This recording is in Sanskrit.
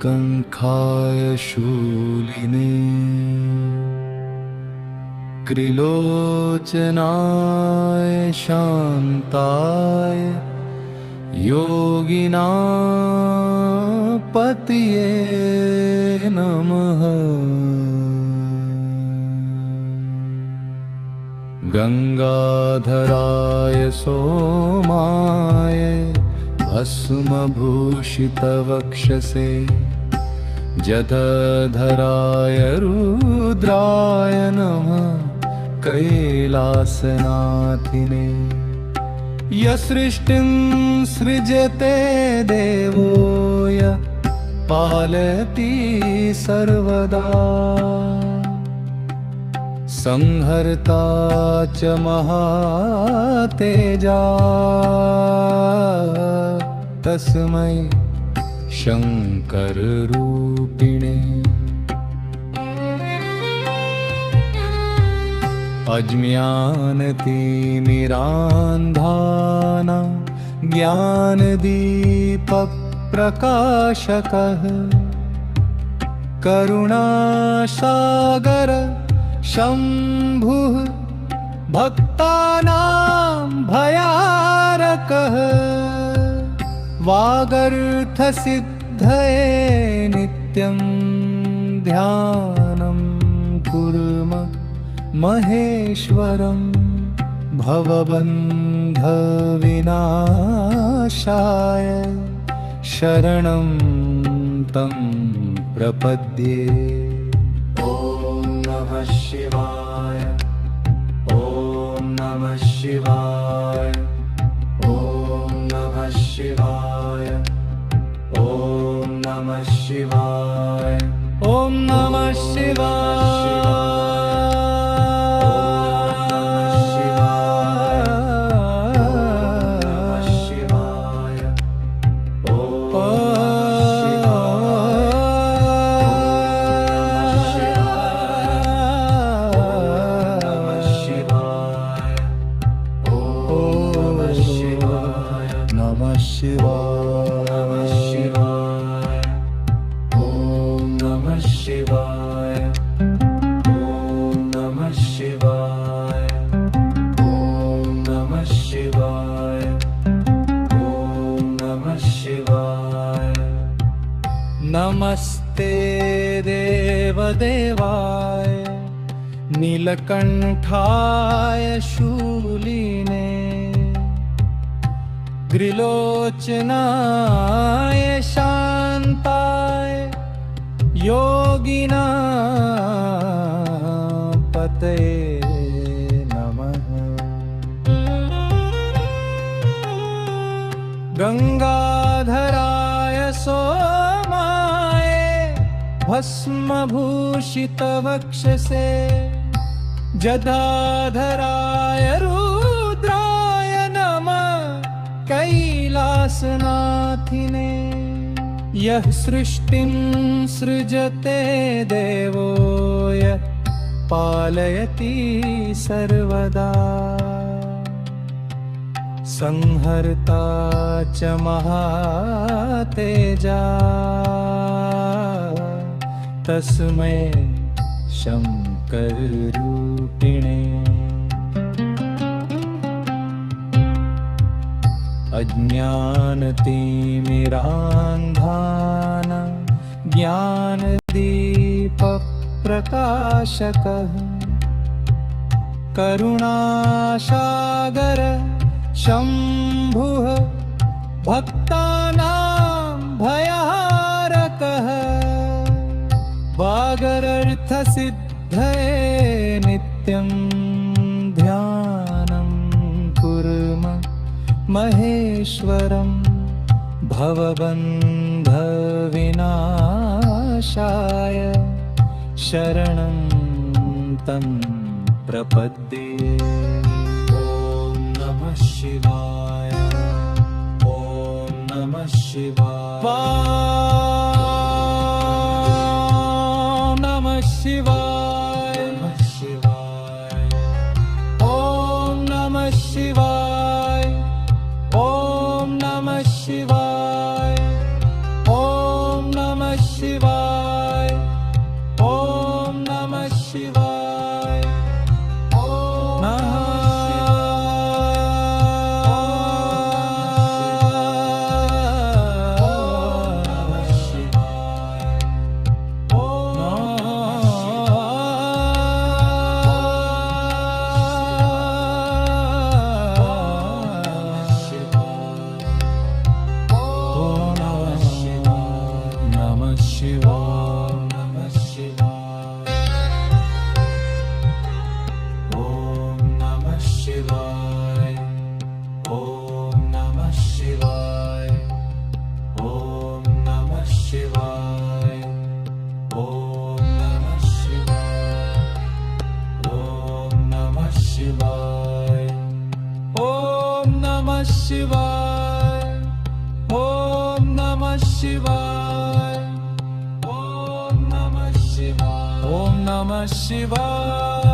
नीलकण्ठाय शूलिने त्रिलोचनाय शान्ताय योगिनापतये नमः। गंगाधराय सोमाय भस्मभूषितवक्षसे जटाधराय रुद्राय नमः। कैलासनाथिने यसृष्टिं सृजते देवो य पालयति सर्वदा। संहर्ता च महातेजा तस्मै शंकररूपिणे। अज्ञानतिमिरान्धानां ज्ञानदीपप्रकाशकः करुणासागर शम्भुः भक्तानां भयारकः। वागर्थसिद्धये नित्यं ध्यानं कुर्मः महेश्वरं। भवबन्धविनाशाय शरणं तं प्रपद्ये। ॐ नमः शिवाय, ॐ नमः शिवाय, ॐ नमः शिवाय, ॐ नमः शिवाय, ॐ नमः शिवाय। नमस्ते देवदेवाय नीलकण्ठाय शूलिने त्रिलोचनाय शान्ताय योगिनापतये नमः। गंगाधराय सोमाय भस्मभूषितवक्षसे जटाधराय रुद्राय नमः। कैलासनाथिने यः सृष्टिं सृजते देवो य पालयति सर्वदा। संहर्ता च महातेजा तस्मै शंकररूपिणे। अज्ञानतिमिरान्धानां ज्ञानदीपप्रकाशकः करुणासागर शम्भुः भक्तानां भयारकः। वागर्थसिद्धये नित्यं ध्यानं कुर्मः महेश्वरं। भवबन्धविनाशाय शरणं तं प्रपद्ये। ॐ नमः शिवाय, ॐ नमः शिवाय, नमः शिवाय, ॐ नमः शिवाय, ॐ नमः शिवाय, ॐ नमः शिवाय। शिवाय ओम नमः शिवाय ओम नमः शिवाय ओम नमः शिवाय